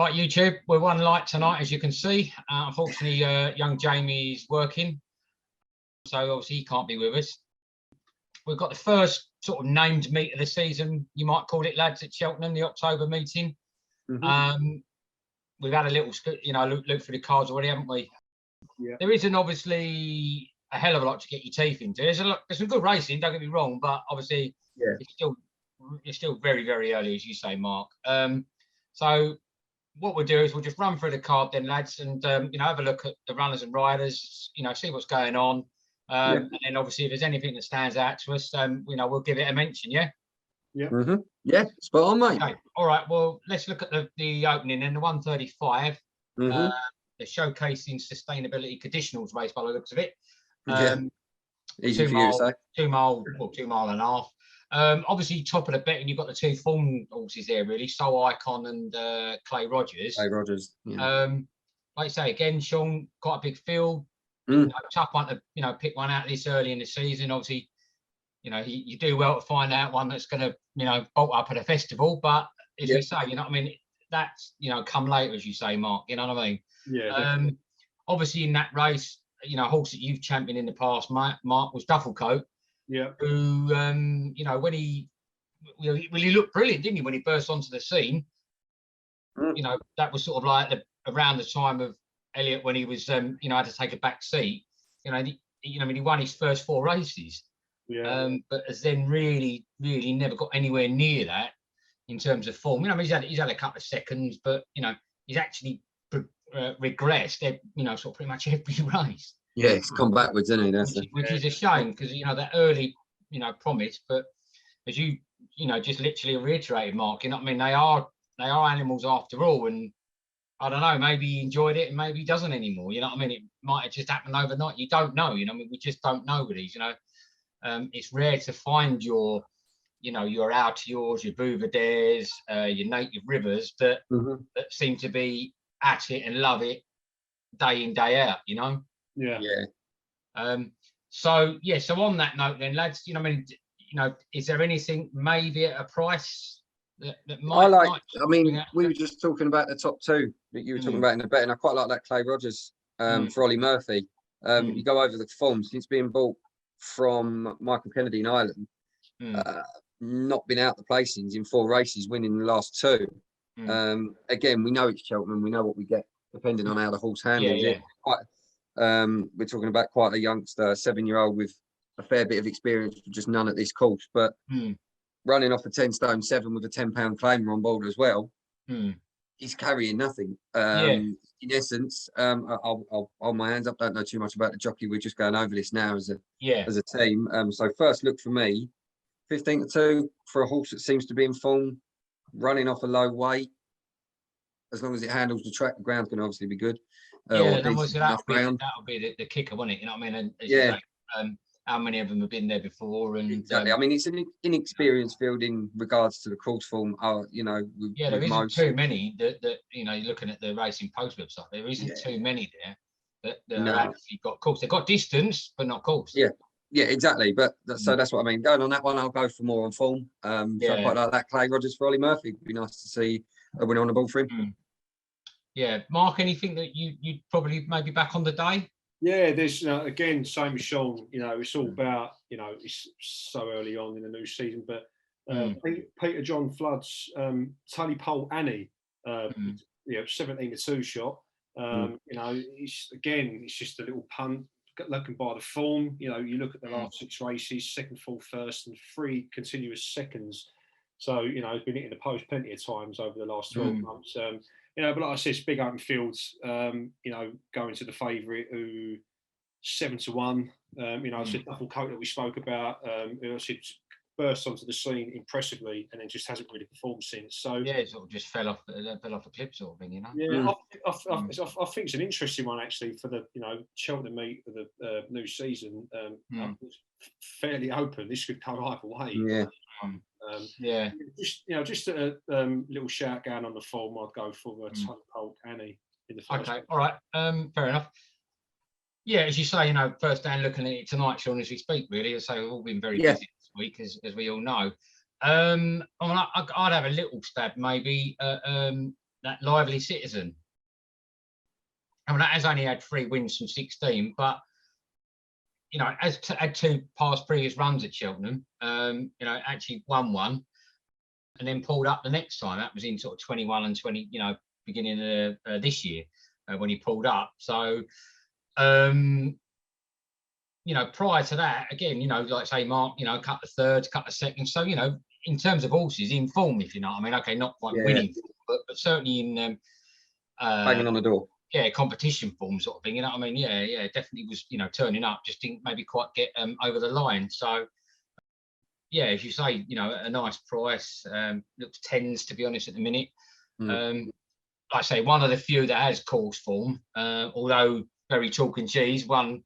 Right, YouTube, we're one light tonight, as you can see. Unfortunately, young Jamie's working, so obviously he can't be with us. We've got the first sort of named meet of the season, you might call it, lads, at Cheltenham, the October meeting. We've had a little, look for the cards already, haven't we? Yeah. There isn't obviously a hell of a lot to get your teeth into. There's some good racing, don't get me wrong, but obviously it's still very, very early, as you say, Mark. So what we'll do is we'll just run through the card then, lads, and have a look at the runners and riders, see what's going on. And then obviously if there's anything that stands out to us, we'll give it a mention, yeah? Yeah. Yeah, spot on, mate. Okay. All right, well, let's look at the opening then, the 135. The showcasing sustainability conditionals race by the looks of it. Easy for you to say. 2 mile and a half. Obviously, top of the betting, you've got the two form horses there, really. Soul Icon and Clay Rogers. Yeah. Like I say, again, Sean, quite a big field. Tough one to, pick one out this early in the season. Obviously, you do well to find out one that's going to, bolt up at a festival. But as you say, that's, come later, as you say, Mark. You know what I mean? Yeah. Obviously, in that race, a horse that you've championed in the past, Mark, was Dufflecoat. Yeah. Who, when he looked brilliant, didn't he, when he burst onto the scene? That was sort of like around the time of Elliot when he was, had to take a back seat. He won his first 4 races. Yeah. But has then really, really never got anywhere near that in terms of form. He's had a couple of seconds, but he's actually regressed. Sort of pretty much every race. Yeah, it's come backwards, isn't he? Which is a shame because that early, promise. But as you, just literally reiterated, Mark. They are animals after all, and I don't know. Maybe he enjoyed it, and maybe he doesn't anymore. It might have just happened overnight. You don't know. We just don't know with these. It's rare to find your Altiors, your Bouverdaires, your Native Rivers that seem to be at it and love it day in, day out. Yeah. So on that note then, lads, is there anything maybe at a price that might we were just talking about the top 2 that you were talking about in the betting. I quite like that Clay Rogers for Ollie Murphy. You go over the form since being bought from Michael Kennedy in Ireland, not been out the placings in 4 races, winning the last 2. Again, we know it's Cheltenham, we know what we get depending on how the horse handles it. We're talking about quite a youngster, 7-year-old with a fair bit of experience, but just none at this course. But running off a 10 stone 7 with a £10 claimer on board as well, he's carrying nothing. In essence, I'll hold my hands up. Don't know too much about the jockey. We're just going over this now as a team. So first look for me, 15-2 for a horse that seems to be in form, running off a low weight. As long as it handles the track, the ground's going to obviously be good. That'll be the kicker, won't it? And say, how many of them have been there before? And exactly. It's an inexperienced field in regards to the course form. There isn't too many that you're looking at the Racing Post website. There isn't too many there that have actually got course. They've got distance, but not course. Yeah, exactly. But so that's what I mean. Going on that one, I'll go for more on form. So I quite like that Clay Rogers for Ollie Murphy. It'd be nice to see a winner on the ball for him. Yeah, Mark, anything that you'd probably maybe back on the day? Yeah, there's again, same as Sean. It's all about it's so early on in the new season, but Peter John Flood's Tully Pole Annie, 17-2 shot. It's just a little punt. Looking by the form, you look at the last 6 races, second, fourth, first, and 3 continuous seconds. So he's been hitting the post plenty of times over the last 12 months. But like I said, it's big open fields. Going to the favourite who 7-1. I said Dufflecoat that we spoke about. I said burst onto the scene impressively, and then just hasn't really performed since. So it sort of just fell off a cliff, sort of thing, I think it's an interesting one actually for the Cheltenham meet of the new season. It's fairly open. This could go either way. Just a little shout going on the form. I'd go for Tully Pole Annie in the first. Okay, all right, fair enough. Yeah, as you say, first down looking at it tonight, Sean, as we speak, really. So we've all been very busy this week, as we all know. I'd have a little stab maybe that lively citizen. I mean, that has only had 3 wins from 16, but you know, had 2 past previous runs at Cheltenham. You know, actually won one, and then pulled up the next time. That was in sort of 21 and 20. You know, beginning of this year when he pulled up. So, you know, prior to that, again, you know, like say Mark, you know, a couple of thirds, a couple of seconds. So, you know, in terms of horses, in form, if you know what I mean. Okay, not quite winning, but certainly in banging on the door. Yeah, competition form sort of thing. You know what I mean? Yeah, yeah, definitely was, you know, turning up. Just didn't maybe quite get over the line. So, yeah, as you say, you know, a nice price. Looks tens, to be honest, at the minute. Like I say, one of the few that has course form, although very chalk and cheese, one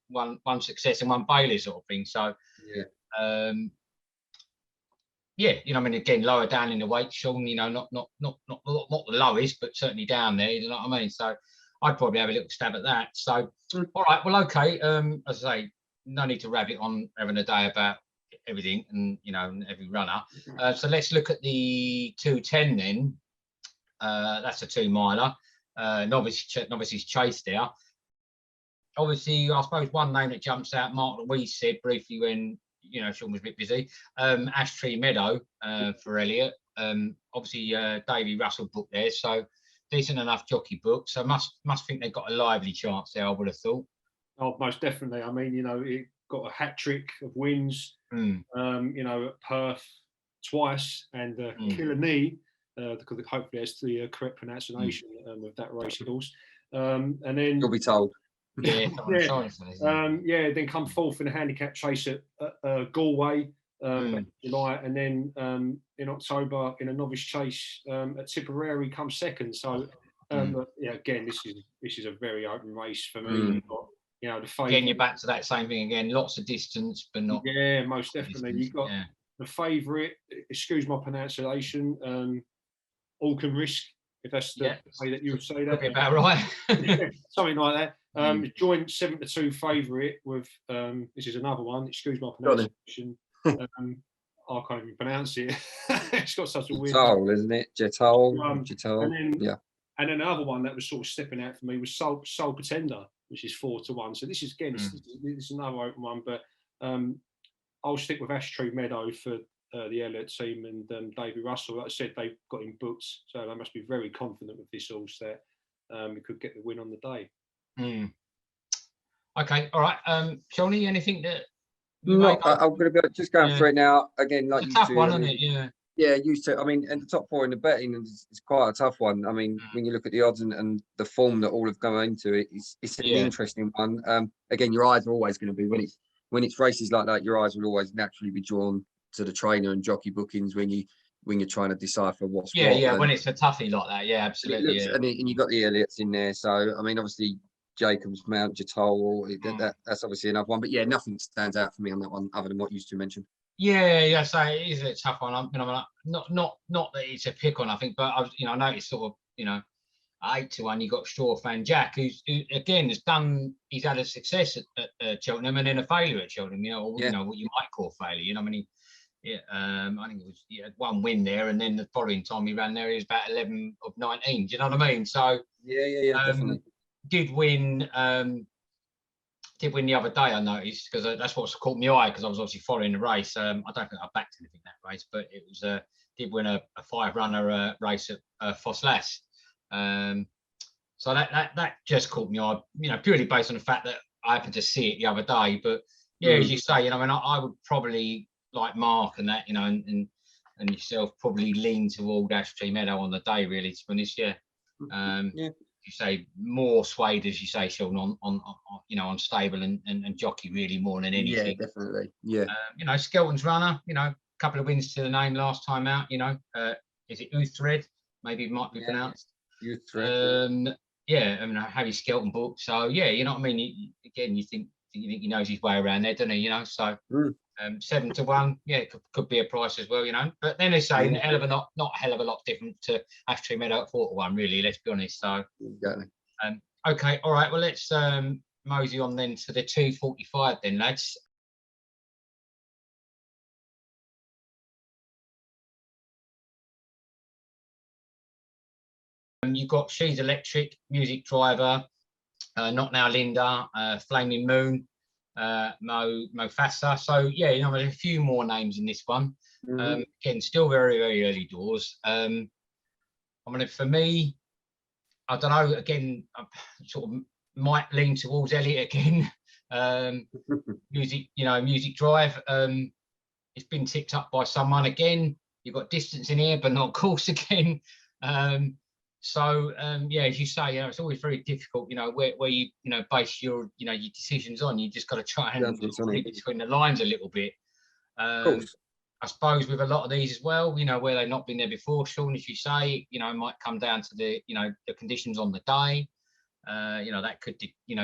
success and one Bailey sort of thing. So, yeah, you know, I mean, again, lower down in the weight, Sean, you know, not the lowest, but certainly down there. You know what I mean? So, I'd probably have a little stab at that. So, all right, well, okay. As I say, no need to rabbit on having a day about everything and, you know, every runner. So let's look at the 210 then. That's a 2 miler. Novice's chase there. Obviously, I suppose one name that jumps out, Mark, that we said briefly when, you know, Sean was a bit busy, Ash Tree Meadow for Elliot. Obviously, Davy Russell booked there, so decent enough jockey book. So must think they've got a lively chance there, I would have thought. Oh, most definitely. I mean, you know, it got a hat trick of wins, you know, at Perth twice and Killer Knee, because hopefully that's the correct pronunciation of that race horse. And then You'll be told. Yeah, then come fourth in a handicap chase at Galway in July, and then in October in a novice chase at Tipperary come second. So yeah, again, this is a very open race for me. You've got, you know, the favourite. Again, you're back to that same thing again. Lots of distance, but not. Yeah, most definitely. You've got the favourite. Excuse my pronunciation. Alcon Risk, if that's the way that you would say that. About right. Something like that. Joint 7-2 favourite with this is another one. Excuse my pronunciation. I can't even pronounce it. It's got such a weird. Jetal, isn't it? Jetal. And then another one that was sort of stepping out for me was Soul Pretender, which is 4-1. So this is again, this is another open one, but I'll stick with Ash Tree Meadow for the Elliott team and Davy Russell. Like I said, they've got him booked, so they must be very confident with this horse that we could get the win on the day. Okay, all right. Johnny, anything that? No, I'm going to be just going through it now. Again, like it's a tough one, isn't it? Yeah. Yeah, used to. I mean, and the top 4 in the betting is quite a tough one. I mean, when you look at the odds and the form that all have gone into it, it's an interesting one. Again, your eyes are always going to be when it's races like that. Your eyes will always naturally be drawn to the trainer and jockey bookings when you're trying to decipher what's what. Yeah, when it's a toughie like that, yeah, absolutely. And you got the Elliots in there, so I mean, obviously Jacobs, Mount, Jetal, that's obviously another one. But yeah, nothing stands out for me on that one other than what you two mentioned. Yeah. So it is a tough one. Not that it's a pick on, I think, but I noticed sort of, 8-1. You got Straw Fan Jack, who again he's had a success at Cheltenham and then a failure at Cheltenham. What you might call failure. I mean, I think he had 1 win there, and then the following time he ran there, he was about 11 of 19. Do you know what I mean? So yeah, definitely. Did win the other day, I noticed, because that's what's caught my eye, because I was obviously following the race. I don't think I backed anything that race, but it was did win a 5-runner race at Fri-Sat. So that just caught me eye, purely based on the fact that I happened to see it the other day. But yeah, as you say, I would probably, like Mark and that, and yourself, probably lean toward Ash Tree Meadow on the day, really, to be honest. You say more swayed, as you say, Sean, on stable and jockey really more than anything. Yeah, definitely. Yeah. Skelton's runner, a couple of wins to the name last time out. Is it Uthred? Maybe it might be pronounced. Uthred. Harry Skelton book. So yeah, you know what I mean. Again, you think he knows his way around there, doesn't he? So 7-1, could be a price as well, But then they say not a hell of a lot different to Ash Tree Meadow at 4-1, really. Let's be honest. So exactly. Okay, all right. Well, let's mosey on then to the 245 then, lads. You've got She's Electric, Music Driver, Not Now Linda, Flaming Moon, Mofasa. So yeah, you know, there's a few more names in this one. Again, still very, very early doors. I mean, for me, I don't know. Again, I sort of might lean towards Elliot again. Music Drive. It's been tipped up by someone again. You've got distance in here, but not course again. Yeah, as you say, you know, it's always very difficult, you know, where you base your your decisions on. You just got to try and read between the lines a little bit. I suppose with a lot of these as well, you know, where they've not been there before, Sean, as you say, you know, it might come down to the conditions on the day. That could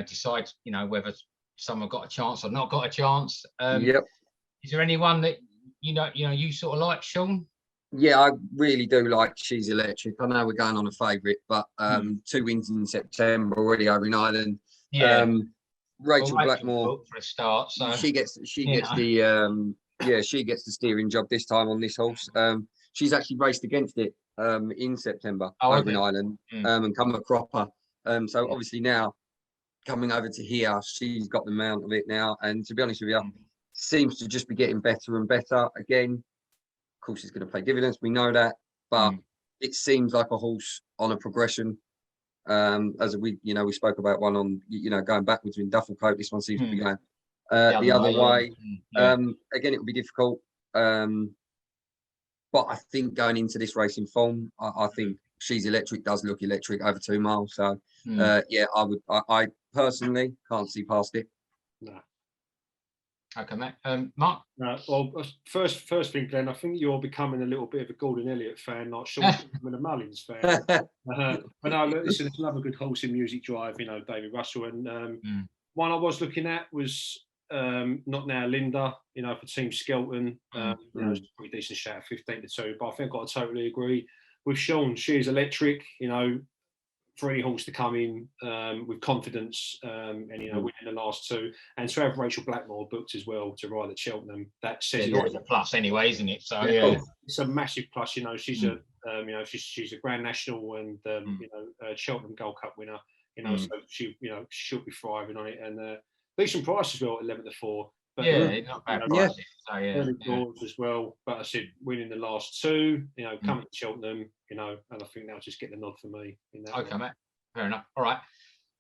decide, you know, whether someone got a chance or not got a chance. Is there anyone that you sort of like, Sean? Yeah, I really do like She's Electric. I know we're going on a favourite, but 2 wins in September already over in Ireland. Yeah. Rachel Blackmore for a start, so she gets the steering job this time on this horse. She's actually raced against it in September over in Ireland and come a cropper. So obviously now coming over to here, she's got the mount of it now, and to be honest with you, seems to just be getting better and better again. Of course, it's going to pay dividends. We know that, but it seems like a horse on a progression. As we spoke about one on going backwards in Duffel-Coat. This one seems to be going the other way. Again, it will be difficult, but I think going into this racing form, I think She's Electric does look electric over 2 miles. So I personally can't see past it. No. Okay, mate. Mark? Well, first thing, Glenn, I think you're becoming a little bit of a Gordon Elliott fan, like Sean becoming a Mullins fan. But no, look, listen, it's another good horse in Music Drive, David Russell. And one I was looking at was Not Now Linda, for Team Skelton. It's a pretty decent shout, 15-2. But I think I've got to totally agree with Sean. She's Electric, for any horse to come in with confidence and winning the last 2, and to have Rachel Blackmore booked as well to ride at Cheltenham, that says it's always a plus anyway, isn't it? So yeah, it's a massive plus. She's she's a Grand National and Cheltenham Gold Cup winner. So she she'll be thriving on it, and decent price as well at 11-4. But, not bad prices. So early doors as well. But I said winning the last 2, coming to Cheltenham, and I think that'll just get the nod for me. Okay, mate. Fair enough. All right.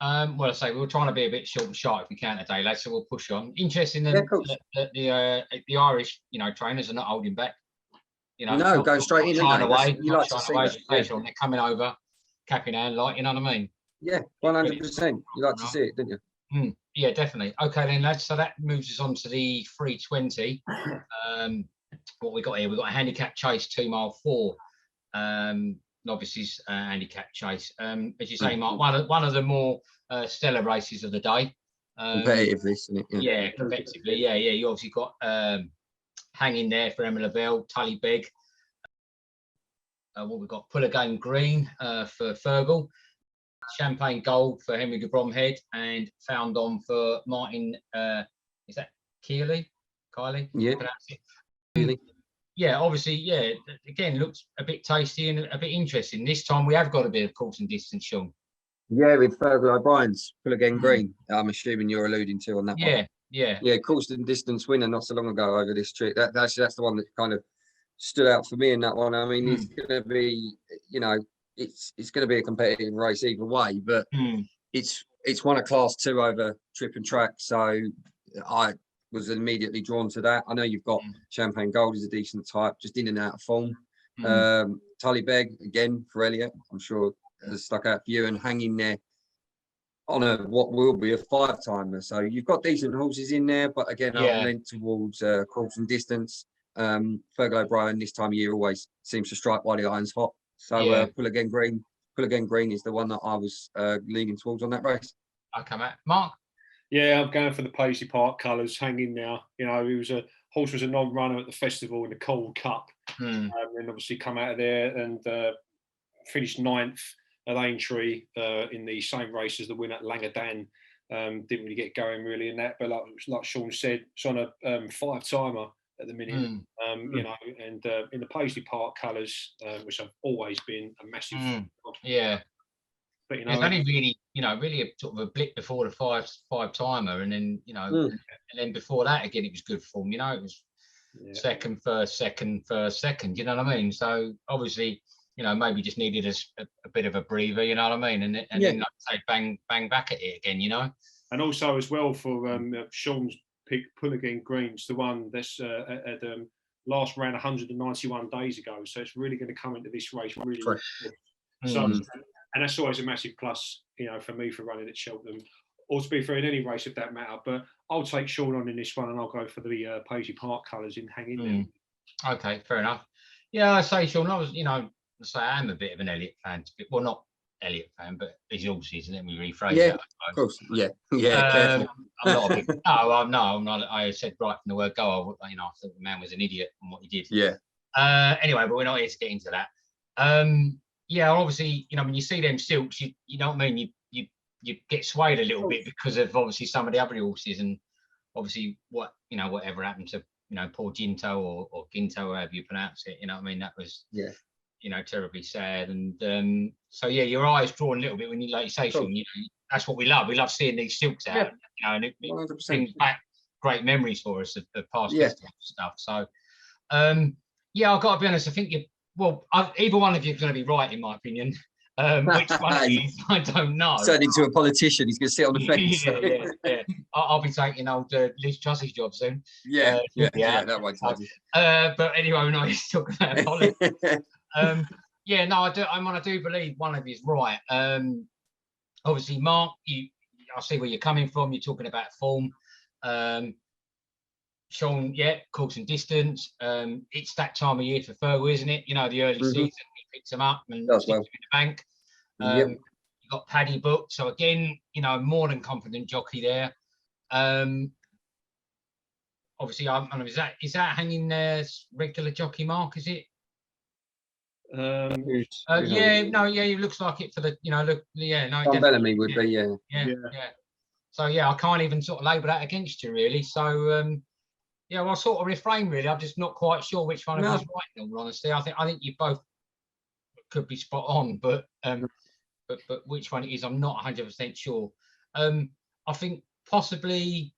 Well, I say we were trying to be a bit short and sharp if we can today, lads. So we'll push on. Interesting that the Irish, trainers are not holding back. No, go straight in. Trying away. You like to see that. They're coming over, cap in hand, you know what I mean? Yeah, 100%. You like to see it, don't you? Yeah, definitely. Okay then, lads. So that moves us on to the 320. What we got here? We've got a handicap chase, 2 mile 4. Novices handicap chase. As you say, Mark, one of the more stellar races of the day. Competitive, isn't it? Yeah, competitively. Yeah. You obviously got hanging there for Emma Lavelle, Tully Begg. What we've got, Pull Again Green for Fergal. Champagne Gold for Henry de Bromhead, and Found On for Martin. Is that Kylie? Yeah. Kylie. Yeah, obviously, yeah. Again, looks a bit tasty and a bit interesting. This time we have got a bit of course and distance, Sean. Yeah, with Fergal O'Brien's Pull Again Green. I'm assuming you're alluding to on that one. Yeah. Course and distance winner not so long ago over this trip. That's the one that kind of stood out for me in that one. I mean, it's going to be, it's going to be a competitive race either way, but it's won a Class 2 over Trip and Track, so I was immediately drawn to that. I know you've got Champagne Gold is a decent type, just in and out of form. Tully Begg again for Elliot, I'm sure has stuck out for you, and hanging there on what will be a 5-timer. So you've got decent horses in there, but again, I'm lent towards course and distance. Fergal O'Brien this time of year always seems to strike while the iron's hot. So Pull Again Green is the one that I was leaning towards on that race. Okay, mate. Mark? Yeah, I'm going for the Paisley Park colours, hanging now. He was a non-runner at the festival in the Cold Cup, and obviously come out of there and finished 9th at Aintree in the same race as the winner at Langadan. Didn't really get going really in that, but like Sean said, it's on a 5-timer at the minute, and in the Paisley Park colours, which I've always been a massive Yeah. But you It's know, only really, really a sort of a blip before the five timer, and then and then before that again it was good form. It was second, first, second, first, second. You know what I mean? So obviously, maybe just needed a bit of a breather. You know what I mean? And then like I say, bang back at it again. And also as well for Sean's pick, Pull Again Green's the one that's at last ran 191 days ago. So it's really going to come into this race really fresh. So, and that's always a massive plus, for me for running at Cheltenham, or to be fair in any race of that matter. But I'll take Sean on in this one, and I'll go for the Paisley Park colours in hanging there. Okay, fair enough. Yeah, I say Sean, I was, I am a bit of an Elliot fan. Well, not Elliot fan, but his horses, and then we rephrase that. Of course. Yeah. Careful. I'm not a big. No, I'm not. I said right from the word go. I thought the man was an idiot on what he did. Yeah. Anyway, but we're not here to get into that. Yeah, obviously, when you see them silks, you know what I mean. You get swayed a little bit because of obviously some of the other horses, and obviously whatever happened to poor Ginto or Ginto, however you pronounce it. You know what I mean. That was terribly sad, and so yeah, your eyes drawn a little bit when you, like you say, Sean. That's what we love. We love seeing these silks out. And it brings back great memories for us of past festival stuff. So I've got to be honest. I think either one of you is going to be right in my opinion. Which one it is, I don't know. Turning to a politician, he's going to sit on the fence. yeah. I'll be taking old Liz Truss's job soon. Yeah, that one's but anyway, we're not here to talk about politics. I do believe one of you is right. Obviously, Mark, I see where you're coming from. You're talking about form. Sean, course and distance. It's that time of year for Fergal, isn't it? The early season, he picks them up and sticks them in the bank. You've got Paddy booked, so again, more than confident jockey there. Obviously, is that hanging there regular jockey, Mark? Is it? It looks like it for the, Tom Bellamy would be, yeah. So I can't even sort of label that against you really. So I'll sort of refrain really. I'm just not quite sure which one of us is right. In all honesty, I think you both could be spot on, but which one it is, I'm not 100% sure. I think possibly,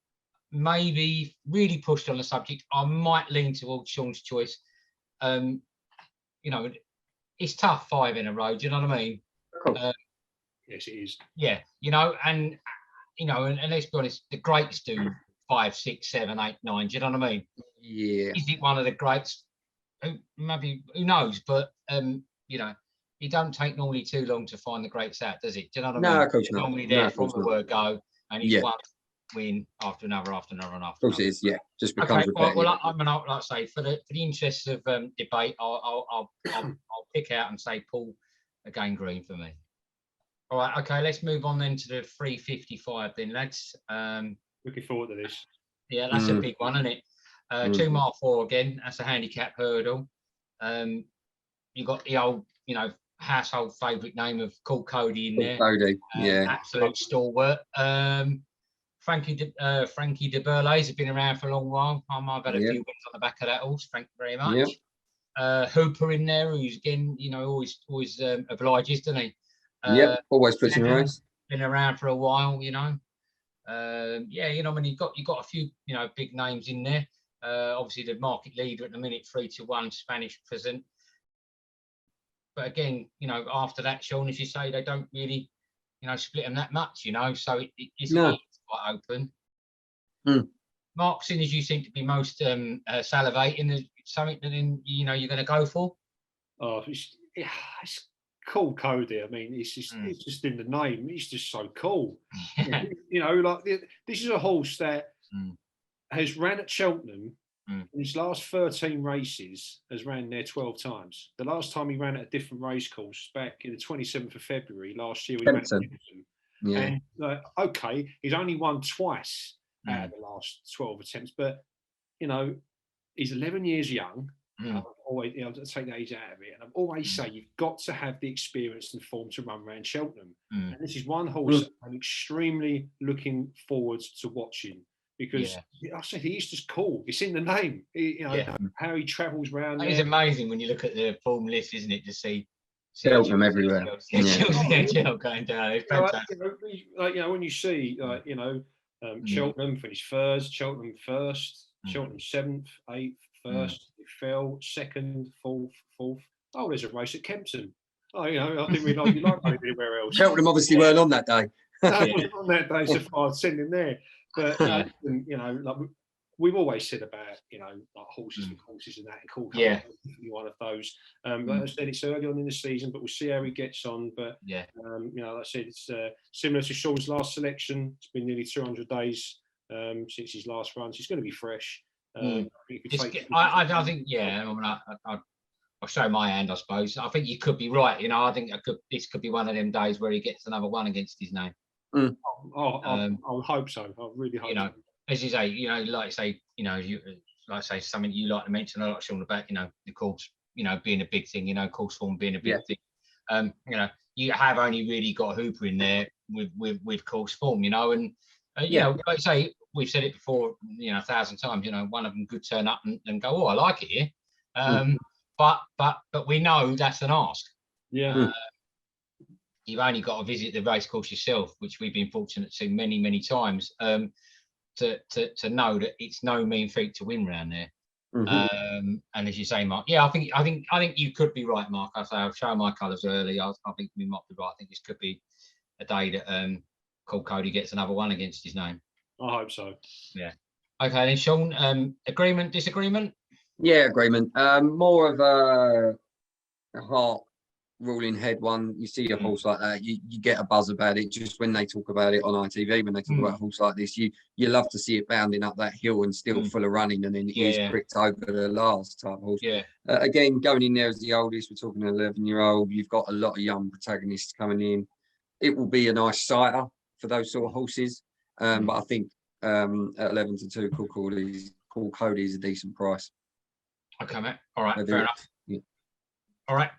maybe, really pushed on the subject, I might lean towards Sean's choice. It's tough 5 in a row. Do you know what I mean? Yes, it is. Yeah, and let's be honest, the greats do 5, 6, 7, 8, 9. Do you know what I mean? Yeah. Is it one of the greats? Maybe, who knows? But it don't take normally too long to find the greats out, does it? Do you know what I mean? No, of course not. Normally there from the word go, and it's one win after another, after another, and after. Of course it is. Yeah, just becomes repetitive. Well, like I say, for the interests of debate, I'll pick out and say Paul Again Green for me. All right, okay, let's move on then to the 355 then, lads. Looking forward to this. Yeah, that's a big one, isn't it? 2 mile 4 again. That's a handicap hurdle. You got the old, household favourite name of Cool Cody in there. Cody, absolute stalwart. Frankie de Burley's have been around for a long while. I've had a few wins on the back of that horse. Thank you very much. Hooper in there, who's again, always obliges, doesn't he? Always puts in a race. Been around for a while, when you've got a few, big names in there. Obviously, the market leader at the minute, 3-1 Spanish Present. But again, after that, Sean, as you say, they don't really, split them that much, so it's quite open. Mark, seeing as you seem to be most salivating, is something that you're going to go for? Oh, it's Cool Cody. I mean, it's just in the name. It's just so cool. This is a horse that has ran at Cheltenham. In his last 13 races, has ran there 12 times. The last time he ran at a different race course back in the 27th of February last year, we ran at Cheltenham. And he's only won twice out of the last 12 attempts, but he's 11 years young. Always, I'll take that age out of it, and I always say you've got to have the experience and form to run around Cheltenham. And this is one horse I'm extremely looking forward to watching. Because I said he's just cool. It's in the name. How he travels around. It's amazing when you look at the form list, isn't it? To see, Cheltenham everywhere. Yeah, Cheltenham going down. It's fantastic. When you see, Cheltenham finished third, Cheltenham first, Cheltenham seventh, eighth, first, they fell, second, fourth. Oh, there's a race at Kempton. Oh, I didn't realise you liked anywhere else. Cheltenham obviously weren't on that day. No, it wasn't on that day, so far I'd send him there. But we've always said about like horses and courses and that, and Cool Colour is one of those. Like I said, it's early on in the season, but we'll see how he gets on. But like I said, it's similar to Sean's last selection. It's been nearly 200 days since his last run, so it's going to be fresh. I think I'll show my hand, I suppose. I think you could be right. I think this could be one of them days where he gets another one against his name. I would hope so. I really hope so. As you say, something you like to mention, I like Sean about, the course, being a big thing, course form being a big thing. You have only really got Hooper in there with course form, and like I say, we've said it before, 1,000 times, one of them could turn up and go, oh, I like it here. But we know that's an ask. You've only got to visit the racecourse yourself, which we've been fortunate to many times, to know that it's no mean feat to win round there. And as you say, Mark, I think you could be right, Mark. I'll show my colours early. I think we might be right. I think this could be a day that Cool Cody gets another one against his name. I hope so. Yeah. Okay, then Sean, agreement, disagreement? Yeah, agreement. More of a heart ruling head one. You see a horse like that, you get a buzz about it just when they talk about it on ITV. When they talk about a horse like this, you love to see it bounding up that hill and still full of running, and then it is pricked over the last type horse. Again, going in there as the oldest, we're talking an 11-year-old. You've got a lot of young protagonists coming in. It will be a nice sighter for those sort of horses. But I think at 11-2, Cool Cody is a decent price. Okay, mate. All right, fair enough. All right.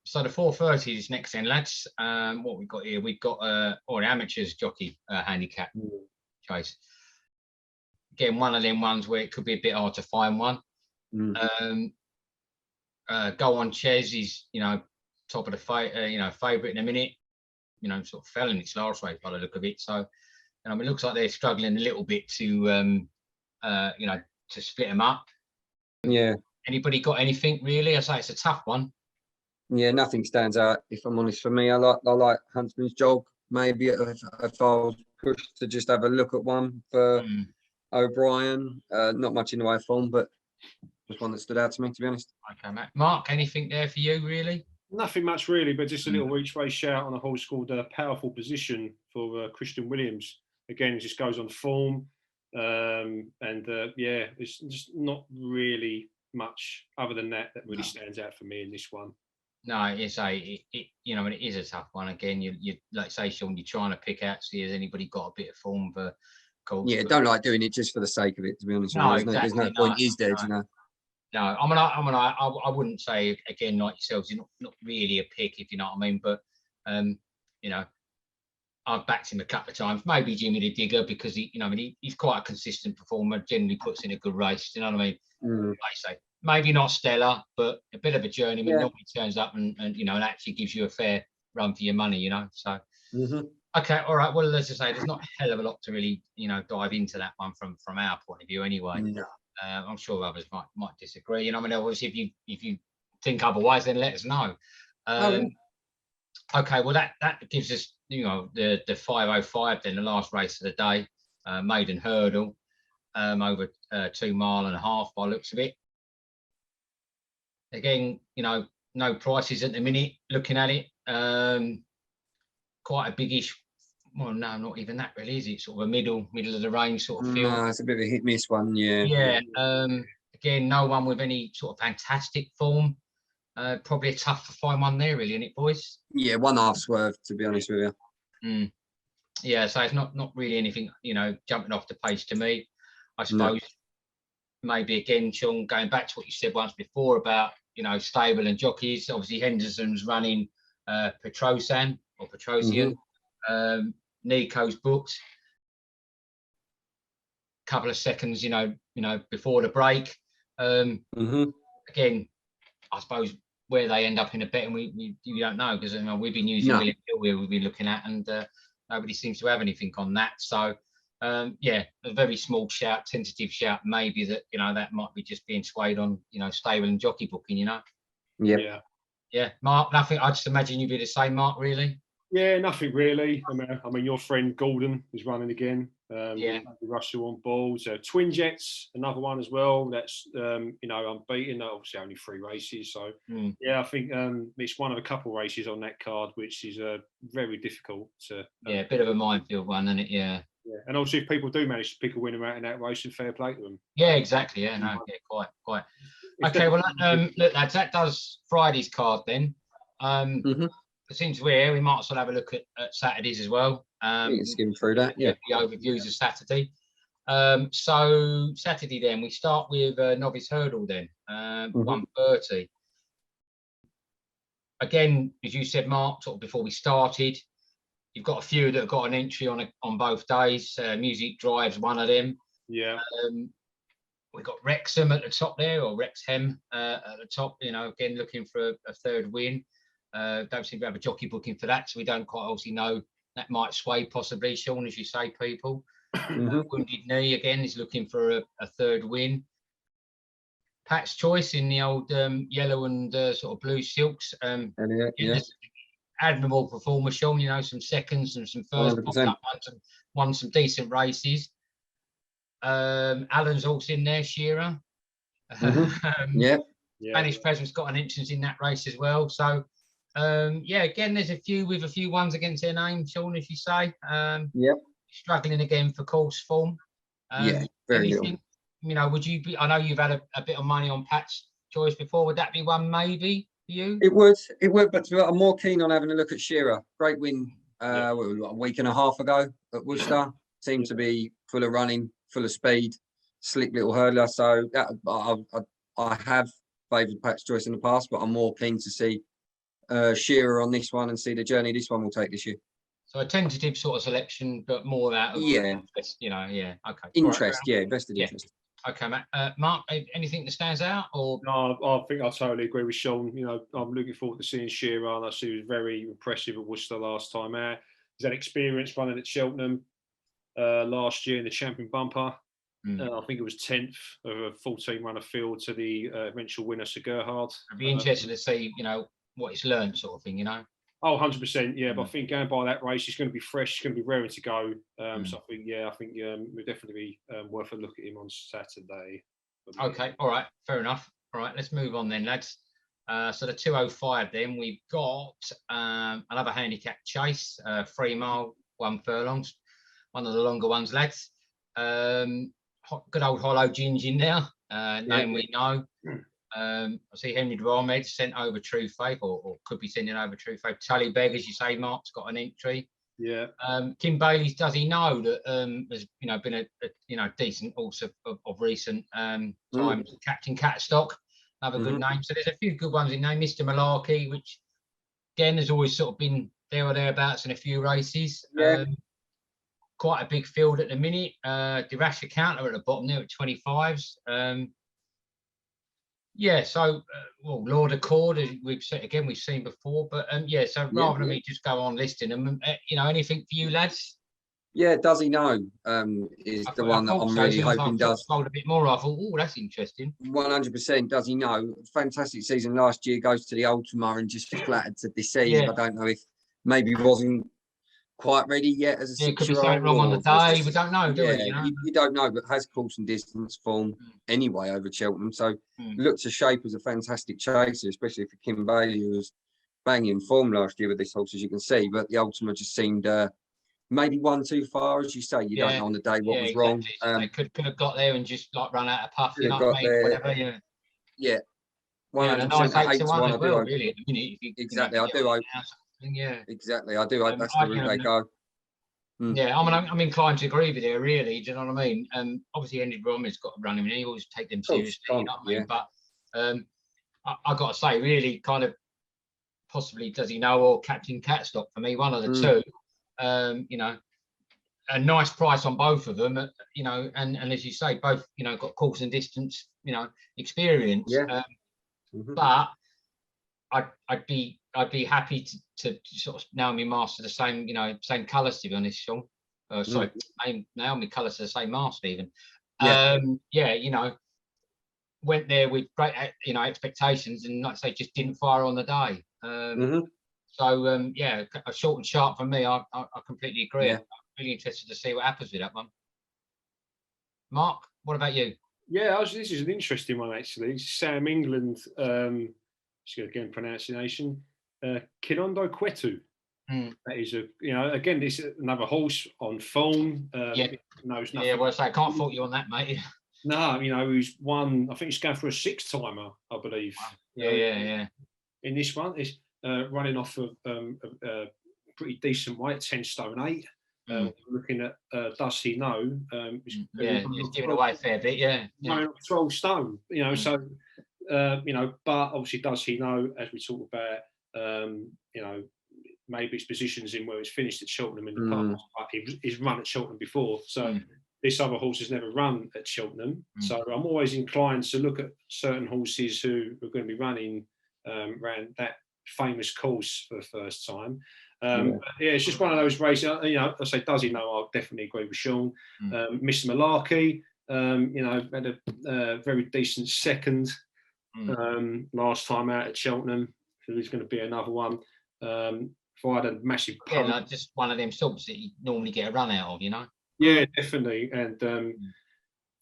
So the 4:30 is next then, lads. What we've got here, we've got the amateurs jockey handicap chase. Again, one of them ones where it could be a bit hard to find one. Go on Ches is top of the favourite in a minute. Sort of fell in its last race by the look of it. So it looks like they're struggling a little bit to split them up. Yeah. Anybody got anything really? I say it's a tough one. Yeah, nothing stands out. If I'm honest, for me, I like Huntsman's Jog. Maybe if I was pushed to just have a look at one for O'Brien. Not much in the way of form, but just one that stood out to me, to be honest. Okay, Matt. Mark, anything there for you, really? Nothing much, really, but just a little each way shout on a horse called Powerful Position for Christian Williams. Again, it just goes on form. It's just not really much other than that really stands out for me in this one. No, it is a tough one. Again, you like say, Sean, you're trying to pick out, see has anybody got a bit of form for course. Yeah, don't like doing it just for the sake of it, to be honest. No, There's no point, is there? No, I wouldn't say, again, like yourselves, you're not really a pick, if you know what I mean. But I've backed him a couple of times. Maybe Jimmy the Digger, because he's quite a consistent performer. Generally puts in a good race. You know what I mean? Like I say, maybe not stellar, but a bit of a journeyman. Normally turns up and actually gives you a fair run for your money. So okay, all right. Well, as I say, there's not a hell of a lot to really dive into that one from our point of view, anyway. No. I'm sure others might disagree. Obviously, if you think otherwise, then let us know. Okay, well that gives us the 5:05 then, the last race of the day, maiden hurdle, over 2.5 miles by the looks of it. Again, no prices at the minute. Looking at it, quite a biggish. Well, no, not even that really, is it? Sort of a middle of the range sort of feel. No, it's a bit of a hit miss one, yeah. Yeah. Again, no one with any sort of fantastic form. Probably a tough to find one there, really, isn't it, boys? Yeah, 1.5 swerve, to be honest with you. Yeah, so it's not really anything, jumping off the page to me. I suppose maybe again, Sean, going back to what you said once before about stable and jockeys. Obviously, Henderson's running Petrosian. Nico's booked. Couple of seconds, before the break. Again, I suppose where they end up in a bet, and we don't know, because we've been using William Hill, we've been looking at, and nobody seems to have anything on that. So yeah, a very small shout, tentative shout, maybe that that might be just being swayed on stable and jockey booking. Yeah. Mark, nothing. I just imagine you'd be the same, Mark. Really? Yeah, nothing really. I mean, your friend Gordon is running again. Yeah. Russell on board. Twin Jets, another one as well. That's unbeaten. Obviously, only 3 races. So yeah, I think it's one of a couple races on that card, which is very difficult to. Yeah, a bit of a minefield one, isn't it? Yeah. Yeah, and also if people do manage to pick a winner out in that race, and fair play to them. Yeah, exactly. Yeah, no, yeah, quite. Okay, well, look, lads, that does Friday's card then. Since we're here, we might as well have a look at Saturdays as well. Skim through that, yeah. The overviews of Saturday. So Saturday then, we start with novice hurdle then, 1:30. Again, as you said, Mark, sort of before we started, you've got a few that have got an entry on both days. Music Drive's one of them. Yeah. We've got Wrexham at the top there, or Wrexham at the top, again, looking for a third win. Don't seem to have a jockey booking for that, so we don't quite obviously know. That might sway possibly, Sean, as you say, people. Wounded Knee, again, is looking for a third win. Pat's Choice in the old yellow and sort of blue silks. Admirable performer, Sean, some seconds and some first, won some decent races. Alan's also in there, Shearer. Spanish Presence got an entrance in that race as well. So yeah, again, there's a few ones against their name, Sean, as you say. Struggling again for course form. Very little. Would you be? I know you've had a bit of money on Pat's Choice before. Would that be one maybe for you? It would, but I'm more keen on having a look at Shearer. Great win a week and a half ago at Worcester. Seemed to be full of running, full of speed, slick little hurdler. So that I have favoured Pat's Choice in the past, but I'm more keen to see Shearer on this one and see the journey this one will take this year. So a tentative sort of selection, but more out of interest, okay. Interest, vested interest. Okay, Mark, anything that stands out? Or no, I think I totally agree with Sean. I'm looking forward to seeing Shearer, and I see he was very impressive at Worcester last time out. He's had experience running at Cheltenham last year in the Champion Bumper. I think it was 10th of a 14-runner field to the eventual winner, Sir Gerhard. I'd be interested to see, what he's learned, sort of thing, Oh, 100%, yeah. But I think going by that race, he's going to be fresh, he's going to be raring to go. So I think we'll definitely be worth a look at him on Saturday. Okay, all right, fair enough. All right, let's move on then, lads. So the 2:05 then, we've got another handicap chase, 3 mile, 1 furlong, one of the longer ones, lads. Good old Hollow Ginge in there, name we know. I see Henry Ahmed sent over True Faith, or could be sending over True Faith. Tully Begg, as you say, Mark's got an entry. Yeah. Kim Bailey's, does he know that there's been a decent also of recent times. Captain Catstock, another good name. So there's a few good ones in there. Mr. Malarkey, which again has always sort of been there or thereabouts in a few races. Quite a big field at the minute. Dirasha Counter at the bottom there at 25s. So Lord Accord, we've seen before, but so rather than me just go on listing them, anything for you lads? Yeah, does he know? Is the one that I'm really hoping does. Told a bit more. I thought, that's interesting. 100%. Does he know? Fantastic season last year. Goes to the Ultima and just flattered to deceive. I don't know if maybe wasn't quite ready yet as a 6-year-old. Could be something wrong on the day. We don't know, do we? You don't know, but has course and distance form anyway over Cheltenham. So looked to shape as a fantastic chaser, especially for Kim Bailey, who was banging form last year with this horse, as you can see. But the Ultima just seemed maybe one too far, as you say. You don't know on the day what was wrong. They could have got there and just run out of puff, whatever. Yeah. 100%. Nice 8-1 as well, really, at the minute. Exactly, I do hope. Exactly, I do hope that's the route they go. Yeah, I'm inclined to agree with you, really. Do you know what I mean? Obviously, Andy Bromley's got to run him, and he always take them seriously. You know what I mean? But I got to say, really, kind of possibly Does He Know or Captain Catstock for me, one of the two. A nice price on both of them. And as you say, both got course and distance, experience. But I'd be happy to sort of nail me mast to the same, same colours, to be honest, Sean. Sorry, nail me colours to the same mast even. Went there with great, expectations, and like I say, just didn't fire on the day. So a short and sharp for me. I completely agree. Yeah. I'm really interested to see what happens with that one. Mark, what about you? Yeah, this is an interesting one actually. Sam England, just going to get pronunciation, Kinondo Kwetu. That is again, this is another horse on form. Knows nothing. Yeah, well, I can't fault you on that, mate. No, he's won. I think he's going for a 6-timer, I believe. Wow. Yeah. In this one, it's running off of a pretty decent weight, 10 stone 8. Looking at does he know? He's giving away a fair bit, yeah. 12 stone, so but obviously does he know, as we talk about, maybe it's positions in where it's finished at Cheltenham in the past, but he's run at Cheltenham before, so this other horse has never run at Cheltenham, so I'm always inclined to look at certain horses who are going to be running around that famous course for the first time. It's just one of those races. I say, does he know? I'll definitely agree with Sean. Mr. Malarkey, had a very decent second last time out at Cheltenham. So there's going to be another one. Fired a massive punt. Yeah, just one of them subs that you normally get a run out of, Yeah, definitely. And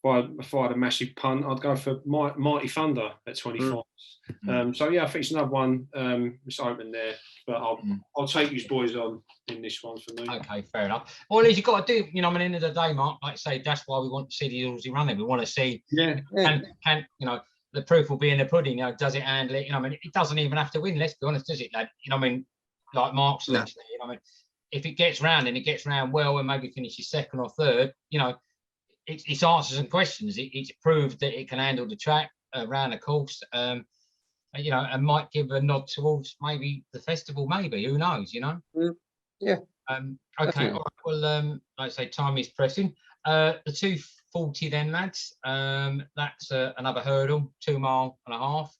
fired a massive punt. I'd go for Mighty Thunder at 25. So yeah, I think it's another one. It's open there, but I'll take these boys on in this one for me. Okay, fair enough. Well, as you've got to do, at the end of the day, Mark, like I say, that's why we want to see the Aussie running. We want to see, can the proof will be in the pudding. Does it handle it? It doesn't even have to win. Let's be honest, does it, lad? Like Mark said, actually, if it gets round and it gets round well, and maybe finishes second or third, it's answers and questions. It's proved that it can handle the track around the course, and might give a nod towards maybe the festival. Maybe, who knows? Yeah. Okay. All right, well, like I say, time is pressing. The 240 then, lads. That's another hurdle, 2.5 miles.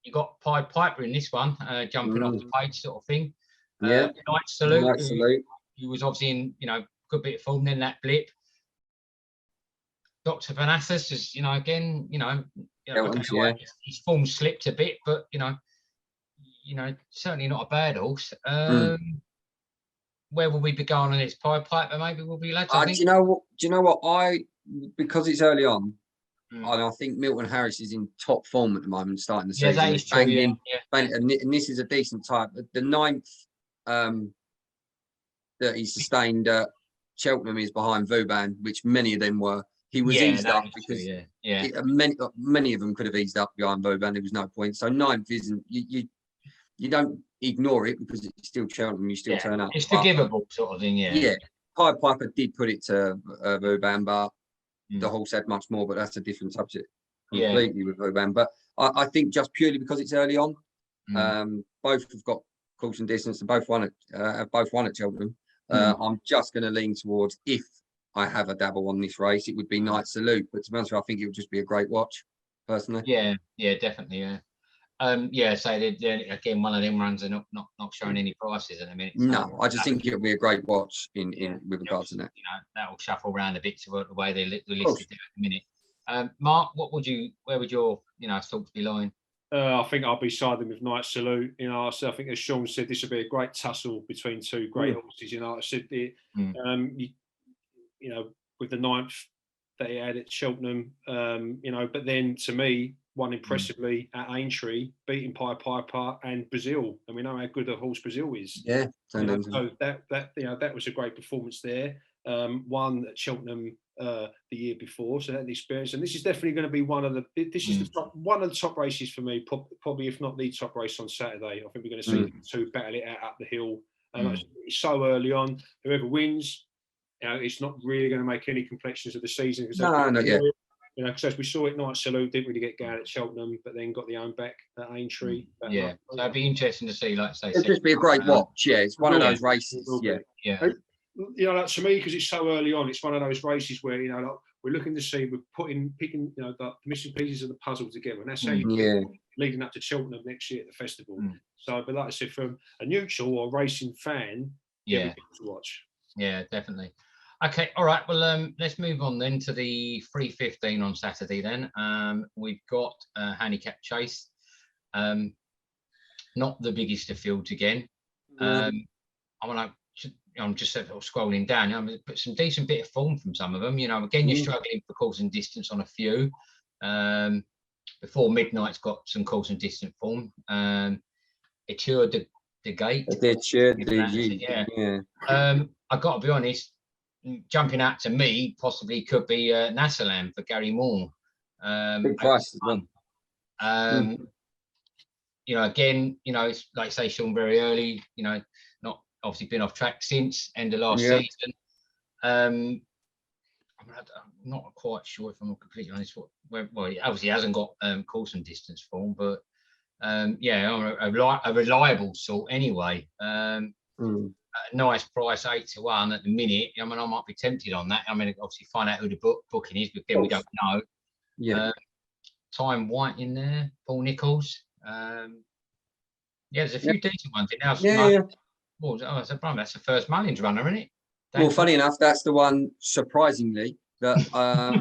You got Pied Piper in this one, jumping off the page, sort of thing. Night Salute. Who was obviously in, good bit of form. Then that blip. Dr. Vanassus is, again, his form slipped a bit, but certainly not a bad horse. Where will we be going on this? Pied Piper, maybe will be, lads. Do you know what? Because it's early on, and I think Milton Harris is in top form at the moment, starting the season. That is true, and this is a decent type. The 9th that he sustained at Cheltenham is behind Vauban, which many of them were. He was eased up because many of them could have eased up behind Vauban. There was no point. So 9th isn't you don't ignore it because it's still Cheltenham. You still turn up. It's forgivable sort of thing. Yeah. Pied Piper did put it to Vauban, but the horse had much more. But that's a different subject completely with Vauban. But I think just purely because it's early on, both have got course and distance. They both won at Cheltenham. I'm just going to lean towards, if I have a dabble on this race, it would be Night Salute. But to be honest, I think it would just be a great watch, personally. Yeah, definitely. So again, one of them runs are not showing any prices at the minute. No, I just think it'll be a great watch in with regards to that. That'll shuffle around a bit to the way they listed it at the minute. Mark, where would your thoughts be lying? I think I'll be siding with Night Salute. I think, as Sean said, this will be a great tussle between two great horses. I said with the 9th that he had at Cheltenham, but then to me, won impressively at Aintree, beating Pied Piper and Brazil, and we know how good a horse Brazil is. Yeah, so that was a great performance there. Won at Cheltenham the year before, so that experience, and this is definitely going to be one of the top races for me, probably if not the top race on Saturday. I think we're going to see the two battle it out up the hill. It's so early on. Whoever wins, it's not really going to make any complexions of the season. Not yet. Because as we saw it, Night Salute didn't really get going at Cheltenham, but then got the own back at Aintree. So it'd be interesting to see, like say. It'd just be a great watch. Yeah, it's one of those races. To me, because it's so early on, it's one of those races where we're looking to see, we're picking, you know, the missing pieces of the puzzle together, and that's how you Yeah. leading up to Cheltenham next year at the festival. So, but like I said, from a neutral or racing fan, yeah, to watch. Yeah, definitely. Okay, all right. Well, let's move on then to the 3:15 on Saturday. Then we've got handicap chase. Not the biggest of fields again. I'm just sort of scrolling down. I'm put some decent bit of form from some of them. You know, again, you're struggling for course and distance on a few. Before Midnight's got some course and distance form. Etour de Gate. I got to be honest. Jumping out to me, possibly could be Nassalam for Gary Moore. Big price as well. You know, again, you know, it's like I say, Sean, very early. You know, not obviously been off track since end of last season. I'm not quite sure if I'm completely honest. Well, he obviously hasn't got course and distance form, but yeah, a reliable sort anyway. Nice price, 8-1 at the minute. I mean, I might be tempted on that. I mean, obviously find out who the booking is, but then we don't know. Yeah. Time White in there, Paul Nichols. Yeah, there's a few decent ones in there. That's the first Mullins runner, isn't it? Well, funny enough, that's the one, surprisingly, that I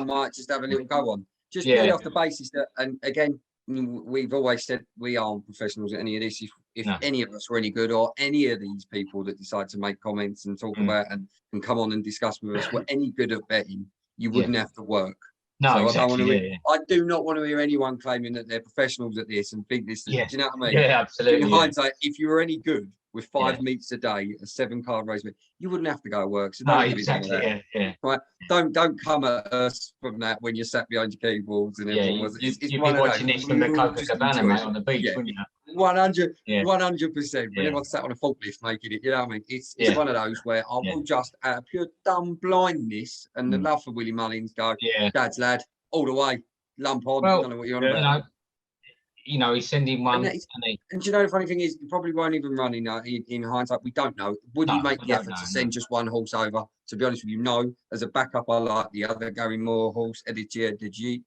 might just have a little go on. Just purely off the basis that, and again, we've always said we aren't professionals at any of this. If any of us were any good, or any of these people that decide to make comments and talk about and come on and discuss with us were any good at betting, you wouldn't have to work. No, so exactly. I do not want to hear anyone claiming that they're professionals at this and think this. Do you know what I mean? Yeah, absolutely. In hindsight, if you were any good with 5 meets a day, a 7-card race, you wouldn't have to go to work. So don't give it that. Right? Don't come at us from that when you're sat behind your keyboards and everyone was. You'd be watching this from the Copacabana, mate, on the beach, wouldn't you? 100%. When everyone's sat on a forklift making it, you know what I mean? It's one of those where I will just, out of pure dumb blindness and the love for Willie Mullins, go, Dad's lad, all the way, lump on. I don't know what you're on about. You know, he's sending one. And do you know the funny thing is, he probably won't even run in hindsight. We don't know. Would he make the effort to send just one horse over? To be honest with you, no. As a backup, I like the other Gary Moore horse, Editia de G.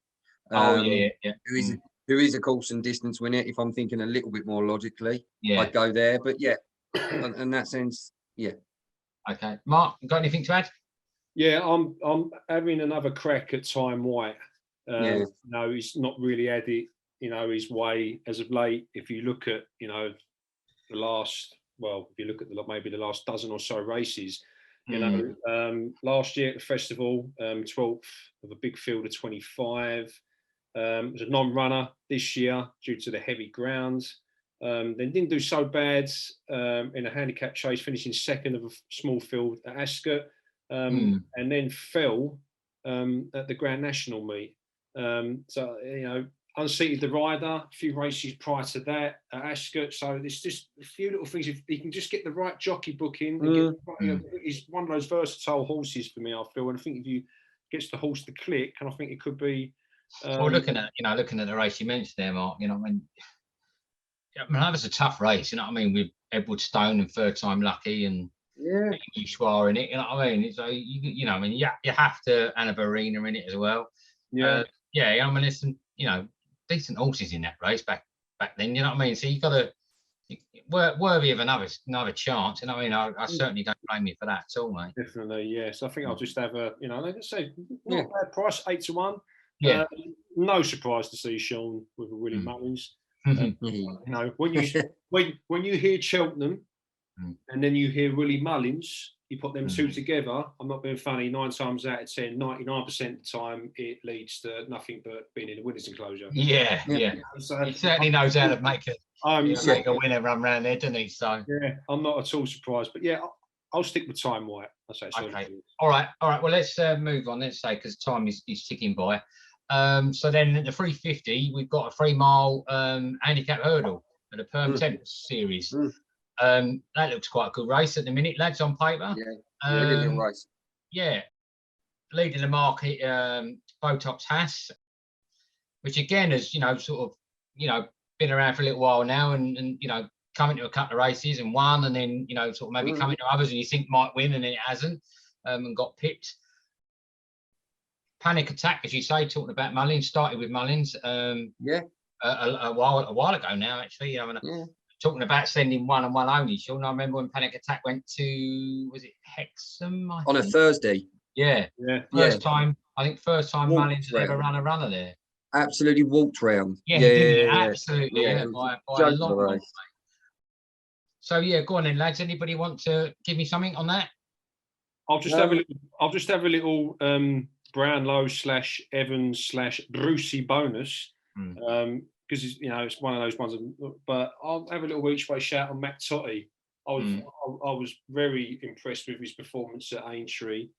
Who is a course and distance winner. If I'm thinking a little bit more logically, I'd go there. But in that sense, Okay, Mark, got anything to add? Yeah, I'm having another crack at Time White. No, he's not really had it, you know, his way as of late. If you look at, you know, maybe the last dozen or so races, you know, last year at the festival, 12th of a big field of 25. It was a non-runner this year due to the heavy ground. Then didn't do so bad in a handicap chase, finishing second of a small field at Ascot, and then fell at the Grand National meet. So, you know, unseated the rider a few races prior to that at Ascot. So there's just a few little things. If he can just get the right jockey booking, he's one of those versatile horses for me, I feel. And I think if you gets the horse to click, and I think it could be. Well, looking at the race you mentioned there, Mark, you know, I mean, that was a tough race, you know what I mean, with Edward Stone and Third Time Lucky and Schwa in it, you know what I mean? So you know, I mean, you have to Anna Barina in it as well. I mean, there's some, you know, decent horses in that race back then, you know what I mean? So you got to worthy of another chance, you know what I mean? I certainly don't blame you for that at all, mate. Definitely, yes. I think I'll just have a, you know, like I say, not a bad price, 8-1. No surprise to see Sean with a Willie Mullins. You know, when you hear Cheltenham and then you hear Willie Mullins, you put them two together. I'm not being funny. 9 times out of 10, 99% of the time, it leads to nothing but being in a winner's enclosure. So he certainly knows how to make a winner run around there, doesn't he? So I'm not at all surprised. But I'll stick with Time White. Okay. All right. Well, let's move on. Let's say, because time is ticking by. So then at the 350, we've got a 3 mile handicap hurdle at the Perm Temps series. That looks quite a good race at the minute, lads, on paper. Brilliant race. Leading the market, Botox Haas, which again has, you know, sort of, you know, been around for a little while now, and you know, coming to a couple of races and won, and then, you know, sort of maybe coming to others and you think might win and then it hasn't, and got pipped. Panic Attack, as you say, talking about Mullins, started with Mullins. Yeah. A while ago now, actually. Talking about sending one and one only. Sean, I remember when Panic Attack went to, was it Hexham? On a Thursday. Yeah. First time Mullins had ever run a runner there. Absolutely walked round. Absolutely. By a long way. So go on then, lads. Anybody want to give me something on that? I'll just have a little Brownlow / Evans / Brucey bonus. Because it's one of those ones. But I'll have a little each way shout on Matt Totty. I was very impressed with his performance at Aintree.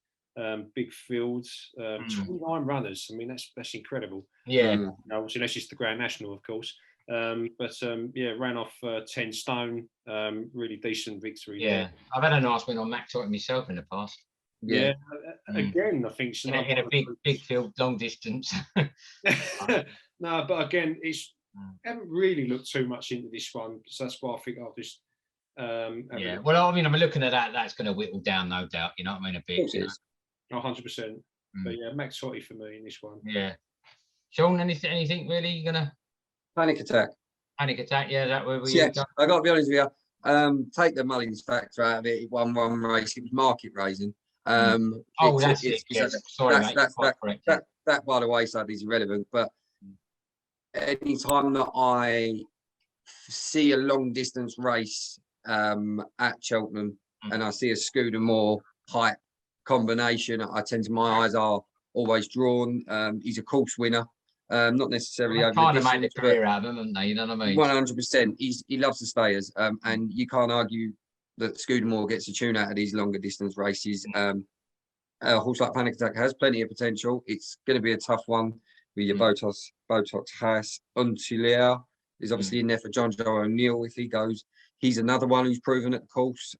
Big fields, 29 runners. I mean, that's incredible. Obviously that's just the Grand National, of course. Ran off 10 stone. Really decent victory. There. I've had a nice win on Matt Totty myself in the past. Again, I think in a big field, long distance. No, but again, haven't really looked too much into this one, so that's why I think I'll just. Well, I mean, I'm looking at that. That's going to whittle down, no doubt. You know what I mean? A bit. 100%. But Max Totty for me in this one. Yeah. Sean, anything really? You gonna? Panic Attack. Panic Attack. Yeah, that where we. Yeah, I got to be honest with you. Take the Mullins factor out of it. It won one race. It was market raising. That's it. Sorry, mate. That by the wayside is irrelevant. But any time that I see a long distance race at Cheltenham and I see a Scudamore height combination, my eyes are always drawn. He's a course winner, not necessarily over kind of made a career out of him, haven't they? You know what I mean? 100%. He loves the stayers, and you can't argue that Scudamore gets a tune out of these longer distance races. A horse like Panic Attack has plenty of potential. It's going to be a tough one with your Botox Haas. Untitled is obviously in there for John Joe O'Neill if he goes. He's another one who's proven at the course.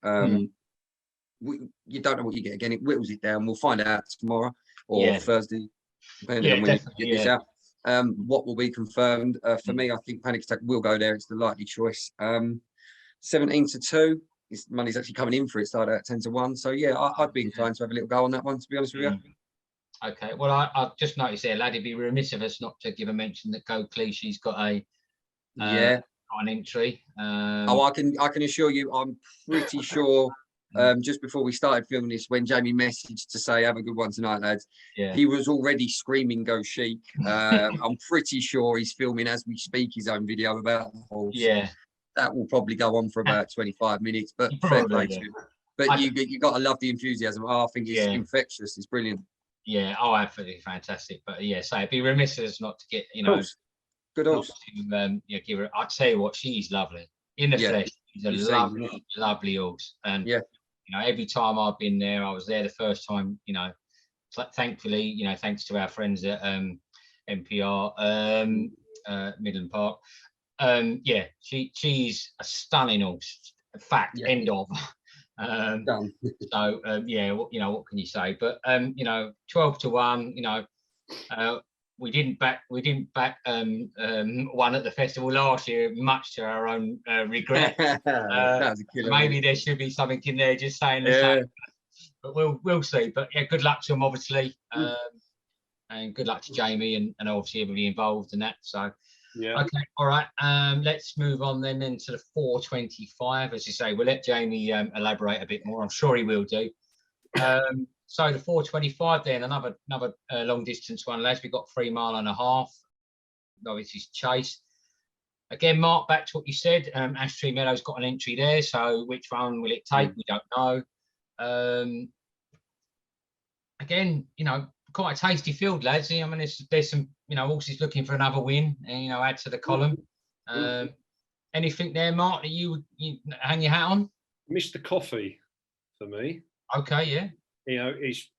You don't know what you get again. It whittles it down. We'll find out tomorrow or Thursday, depending on when you get this out. What will be confirmed? For me, I think Panic Attack will go there. It's the likely choice. 17-2. His money's actually coming in for it. Started at 10-1. So I'd be inclined to have a little go on that one. To be honest with you. Okay. Well, I've just noticed there, lad. It'd be remiss of us not to give a mention that Go Cliché's got an entry. I can assure you, I'm pretty sure. Just before we started filming this, when Jamie messaged to say have a good one tonight, lads, he was already screaming Go Chic. I'm pretty sure he's filming as we speak his own video about the horse. That will probably go on for about 25 minutes, but fair play to him. But you got to love the enthusiasm. I think it's infectious. It's brilliant. Yeah, absolutely fantastic. But so it'd be remiss of us not to get good horse. Give her. I'll tell you what, she's lovely in the flesh. She's a lovely horse, and every time I've been there, I was there the first time. Thankfully, thanks to our friends at MPR Midland Park. She's a stunning horse. Fact, end of. So what can you say? But 12-1. We didn't back one at the festival last year, much to our own regret. Maybe there should be something in there just saying the same. But we'll see. But good luck to him, obviously, and good luck to Jamie and obviously everybody involved in that. So. Okay. All right. Let's move on then to the 425. As you say, we'll let Jamie elaborate a bit more. I'm sure he will do. So the 425 then, another long distance one, lads. We've got 3.5 miles. Obviously, Chase. Again, Mark, back to what you said. Ashtree Meadows got an entry there. So which one will it take? We don't know. Again, quite a tasty field, lads. I mean, there's some, horses looking for another win, and add to the column. Anything there, Mark, that you hang your hat on? Mr. Coffee for me. Okay, yeah.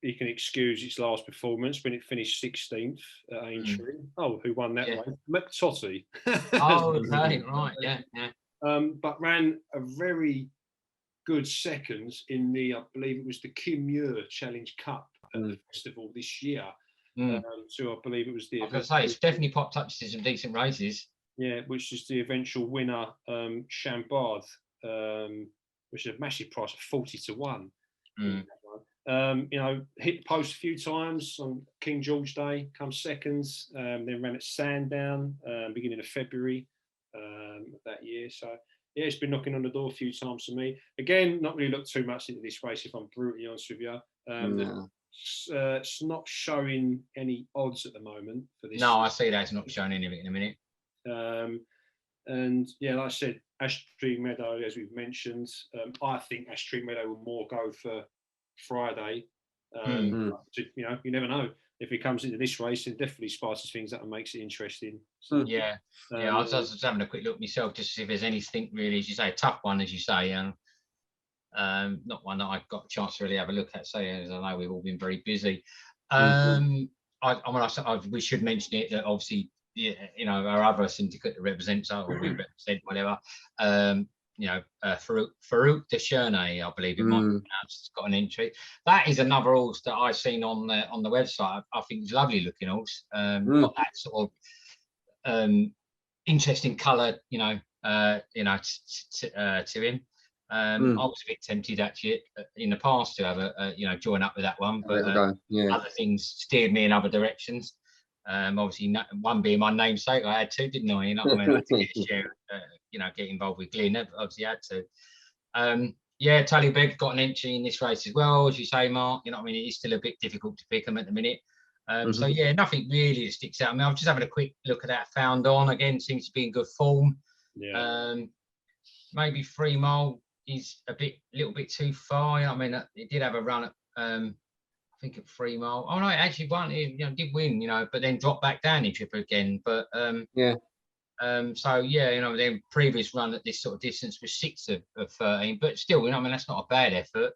He can excuse its last performance when it finished 16th at Aintree. Who won that one? McTotty. Okay, right, yeah. But ran a very good second in the, I believe it was the Kim Muir Challenge Cup at the festival this year. So I believe it was the. I was going to say it's definitely popped up to some decent races. Yeah, which is the eventual winner, Chambard, which is a massive price of 40-1. You know, hit the post a few times on King George Day, come seconds, then ran at Sandown beginning of February that year. So yeah, it's been knocking on the door a few times for me. Again, not really looked too much into this race, if I'm brutally honest with you. No. It's not showing any odds at the moment for this. No, I see that it's not showing any of it in a minute. And yeah, like I said, Ash Tree Meadow, as we've mentioned, I think Ash Tree Meadow will more go for Friday. You know, you never know. If it comes into this race, it definitely spices things up and makes it interesting. So, yeah, I was just having a quick look myself just to see if there's anything really, as you say, a tough one, as you say, and not one that I've got a chance to really have a look at. So, as I know we've all been very busy. We should mention it that obviously, you know, our other syndicate that represents us, or we represent, whatever. You know, Farouk Deshernay, I believe it might be pronounced, has got an entry. That is another horse that I've seen on the website. I think it's a lovely looking horse. Got that sort of interesting colour, you know, to him. I was a bit tempted actually in the past to have a you know, join up with that one, but other things steered me in other directions. Obviously, one being my namesake, I had to, didn't I? You know what I mean? I had to get a share, you know, get involved with Glyn. Obviously, had to. Yeah, Tully Begg got an entry in this race as well, as you say, Mark. You know what I mean? It is still a bit difficult to pick them at the minute. So yeah, nothing really that sticks out. I mean, I was just having a quick look at that. Found On again seems to be in good form. yeah. Maybe 3 Mile is little bit too far. You know what I mean? It did have a run at I think at 3 Mile. Oh no, it actually won. It, you know, did win. You know, but then dropped back down in trip again. But so yeah, you know, the previous run at this sort of distance was 6 of 13. But still, you know, I mean, that's not a bad effort.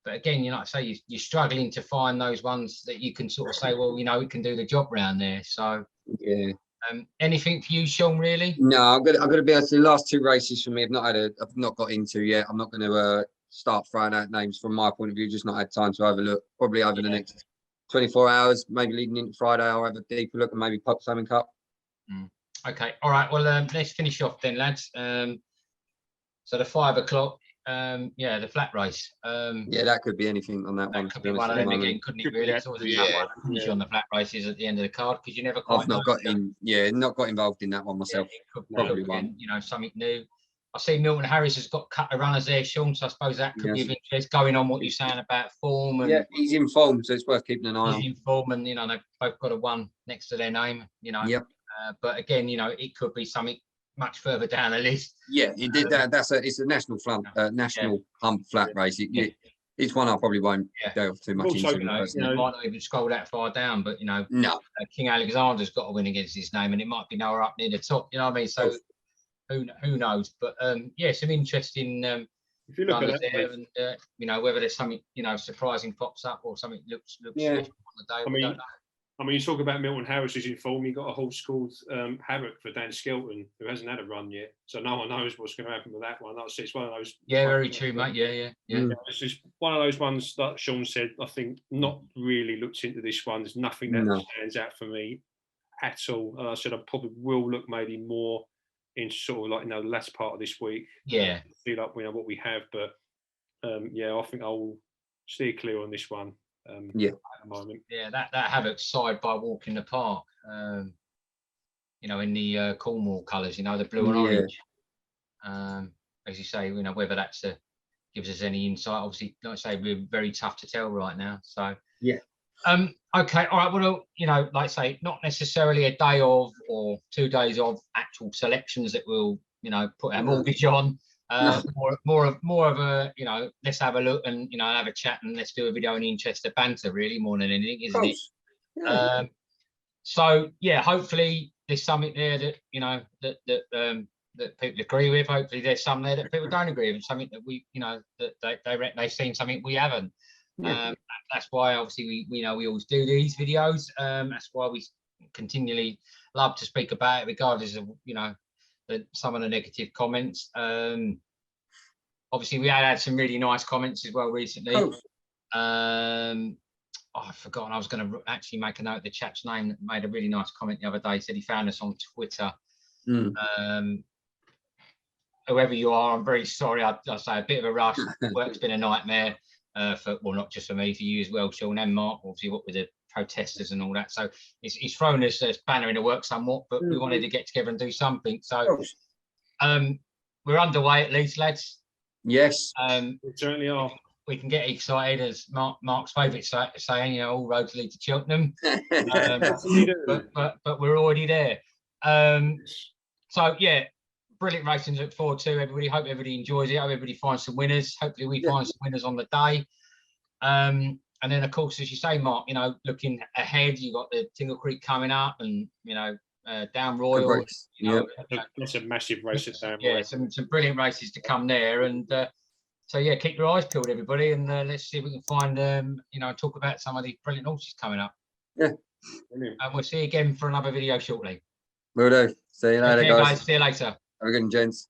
But again, you know, like I say, you're struggling to find those ones that you can sort of say, well, you know, it can do the job round there. So yeah. Anything for you, Sean? Really? No, I'm gonna be honest. The last 2 races for me, I've not got into yet. I'm not going to start throwing out names from my point of view. Just not had time to have a look. Probably over the next 24 hours, maybe leading into Friday, I'll have a deeper look and maybe pop something up. Okay, all right. Well, let's finish off then, lads. So the 5 o'clock, the flat race. Yeah, that could be anything on that one. Could be one of them again, couldn't it? Really, it's always a tough one to finish on the flat races at the end of the card because you never quite. I've not got involved in that one myself. Yeah, it could probably one, you know, something new. I see Milton Harris has got cut of runners there, Sean. So I suppose that could be of interest. Going on what you're saying about form, and he's in form, so it's worth keeping an eye on. He's in form, and you know they've both got a 1 next to their name. You know, but again, you know, it could be something much further down the list. Yeah, it did. It's a national hump flat race. It's one I probably won't go too much into. You know, it might not even scroll that far down, but you know, King Alexander's got a win against his name, and it might be nowhere up near the top. You know what I mean? So who knows? But some interesting if you look at there, and you know, whether there's something, you know, surprising pops up or something looks special on the day. We don't know. I mean, you talk about Milton Harris who's in form. You got a horse called Havoc for Dan Skelton, who hasn't had a run yet, so no one knows what's going to happen with that one. It's one of those. Yeah, very true, mate. Yeah. It's just one of those ones that Sean said. I think not really looked into this one. There's nothing that stands out for me at all. And I said I probably will look maybe more in sort of like, you know, the last part of this week. Yeah. Feel like we know what we have, but I think I will steer clear on this one. At the moment. Yeah, that Havoc side by Walk in the Park, you know, in the Cornwall colours, you know, the blue and orange. As you say, you know, whether that's gives us any insight. Obviously, like I say, we're very tough to tell right now. So okay, all right. Well, you know, like I say, not necessarily a day of or 2 days of actual selections that we'll, you know, put our mortgage on. More of a, you know, let's have a look and, you know, have a chat and let's do a video in the interest of banter, really, more than anything, isn't it? So yeah, hopefully there's something there that, you know, that people agree with. Hopefully there's some there that people don't agree with, something that we, you know, that they've seen something we haven't. That's why obviously we know we always do these videos. That's why we continually love to speak about it, regardless of, you know, some of the negative comments. Obviously we had some really nice comments as well recently. I've forgotten. I was going to actually make a note of the chap's name that made a really nice comment the other day. He said he found us on Twitter. Whoever you are, I'm very sorry. I say a bit of a rush. Work's been a nightmare. well, not just for me, for you as well, Sean and Mark, obviously what with the protesters and all that. So it's thrown us this banner in the work somewhat, but we wanted to get together and do something. So we're underway at least, lads. Yes. We certainly are. We can get excited, as Mark's favourite saying, you know, all roads lead to Cheltenham. But we're already there. So yeah, brilliant racing to look forward to. Everybody, hope everybody enjoys it. Hope everybody finds some winners. Hopefully we find some winners on the day. And then of course, as you say, Mark, you know, looking ahead, you've got the Tingle Creek coming up, and you know, Down Royal. You know, that's a massive race at Down Royal. Yeah, some brilliant races to come there, and so yeah, keep your eyes peeled, everybody, and let's see if we can find you know, talk about some of these brilliant horses coming up. Yeah. Brilliant. And we'll see you again for another video shortly. Will do. See you later, Okay, guys. See you later. Have a good one, gents.